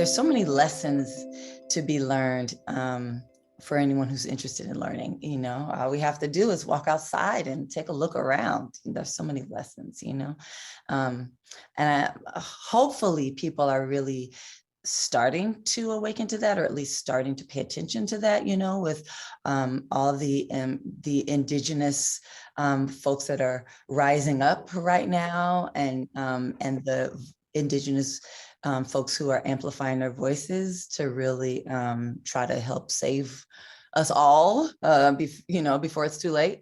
there's so many lessons to be learned for anyone who's interested in learning. All we have to do is walk outside and take a look around. There's so many lessons, um, and hopefully people are really starting to awaken to that, or at least starting to pay attention to that, with all the indigenous folks that are rising up right now, and the indigenous folks who are amplifying their voices to really try to help save us all, before it's too late.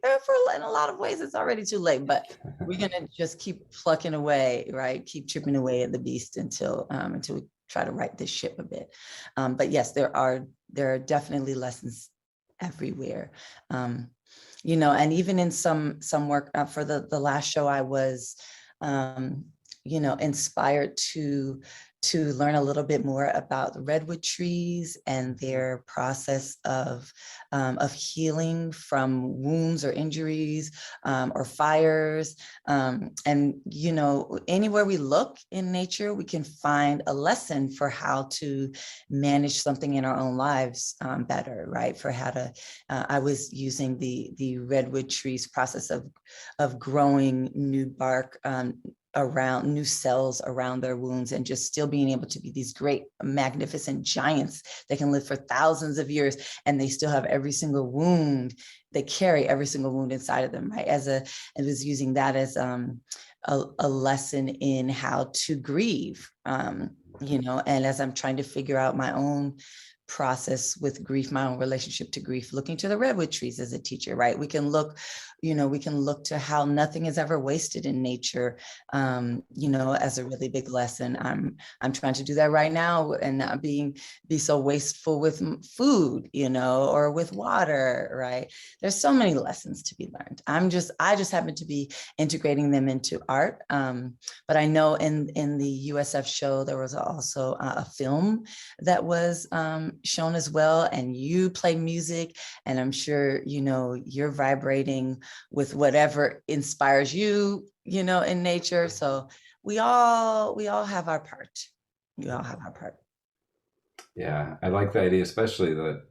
In a lot of ways, it's already too late, but we're gonna just keep plucking away, right? Keep chipping away at the beast until we try to right this ship a bit. But yes, there are definitely lessons everywhere. And even in some work for the last show, I was inspired to learn a little bit more about the redwood trees and their process of healing from wounds or injuries or fires. And anywhere we look in nature, we can find a lesson for how to manage something in our own lives better, right? For how to, I was using the redwood trees process of growing new bark around new cells around their wounds, and just still being able to be these great, magnificent giants that can live for thousands of years, and they still have every single wound. They carry every single wound inside of them, right? I was using that as a lesson in how to grieve, and as I'm trying to figure out my own process with grief, my own relationship to grief, looking to the redwood trees as a teacher, right? We can look to how nothing is ever wasted in nature, as a really big lesson. I'm trying to do that right now, and not be so wasteful with food, or with water, right? There's so many lessons to be learned. I just happen to be integrating them into art. But I know in the USF show, there was also a film that was shown as well, and you play music, and I'm sure you're vibrating with whatever inspires you, in nature. So we all have our part. We all have our part. Yeah, I like the idea, especially that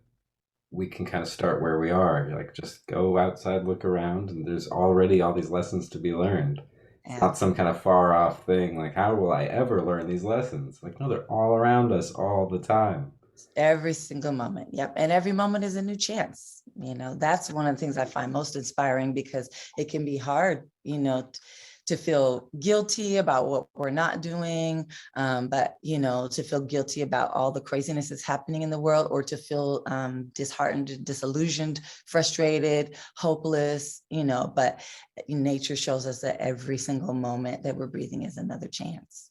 we can kind of start where we are. Like, just go outside, look around, and there's already all these lessons to be learned. It's not some kind of far off thing, like, how will I ever learn these lessons? Like, no, they're all around us all the time. Every single moment. Yep. And every moment is a new chance. That's one of the things I find most inspiring, because it can be hard, to feel guilty about what we're not doing, but to feel guilty about all the craziness that's happening in the world, or to feel disheartened, disillusioned, frustrated, hopeless, but nature shows us that every single moment that we're breathing is another chance.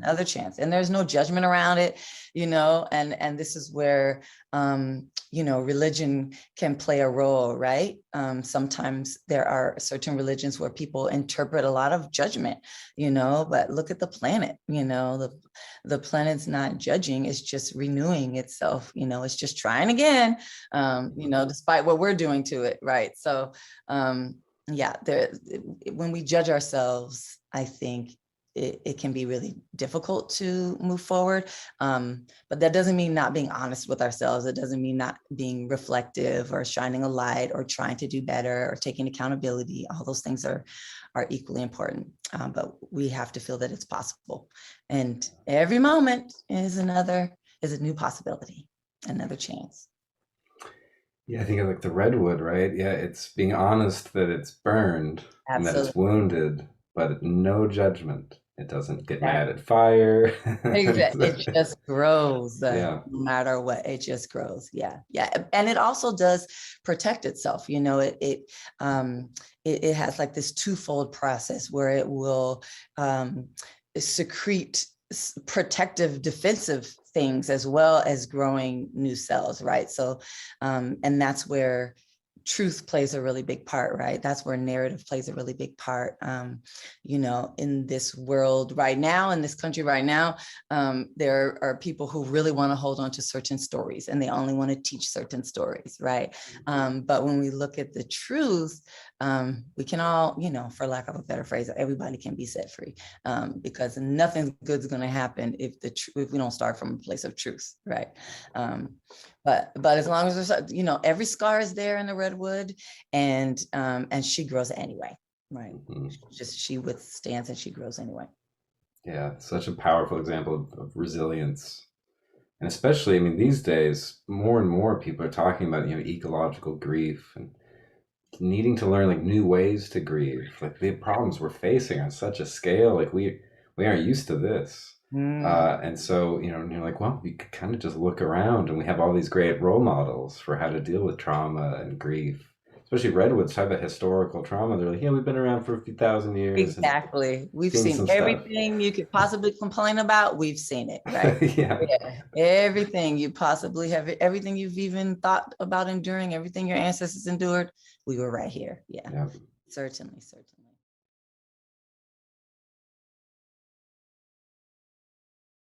Another chance, and there's no judgment around it, and this is where religion can play a role, right? Sometimes there are certain religions where people interpret a lot of judgment, but look at the planet. The planet's not judging, it's just renewing itself. It's just trying again, despite what we're doing to it, right? So yeah, when we judge ourselves, I think it can be really difficult to move forward. But that doesn't mean not being honest with ourselves. It doesn't mean not being reflective or shining a light or trying to do better or taking accountability. All those things are equally important. But we have to feel that it's possible. And every moment is a new possibility, another chance. Yeah, I think of like the redwood, right? Yeah, it's being honest that it's burned and that it's Absolutely. wounded, but no judgment. It doesn't get mad at fire. Exactly. It just grows, Yeah. no matter what. It just grows. Yeah, yeah, and it also does protect itself. It has like this twofold process where it will secrete protective, defensive things, as well as growing new cells, right? So, and that's where truth plays a really big part, right? That's where narrative plays a really big part. You know, in this world right now, in this country right now, there are people who really want to hold on to certain stories, and they only want to teach certain stories, right? But when we look at the truth, we can all, you know, for lack of a better phrase, everybody can be set free, because nothing good's going to happen if if we don't start from a place of truth, right? But as long as there's, you know, every scar is there in the redwood, and she grows anyway, right? Just she withstands and she grows anyway. Yeah, such a powerful example of resilience. And especially, I mean, these days, more and more people are talking about, you know, ecological grief and needing to learn like new ways to grieve. Like the problems we're facing on such a scale, like we aren't used to this. And so, you know, and you're like, well, we could kind of just look around and we have all these great role models for how to deal with trauma and grief. Especially redwoods talk about historical trauma. They're like, yeah, we've been around for a few thousand years and Exactly. We've seen seen some stuff. everything you could possibly complain about. We've seen it, right? Yeah. Yeah. Everything you possibly have, everything you've even thought about enduring, everything your ancestors endured, we were right here. Yeah. Yeah. Certainly, certainly.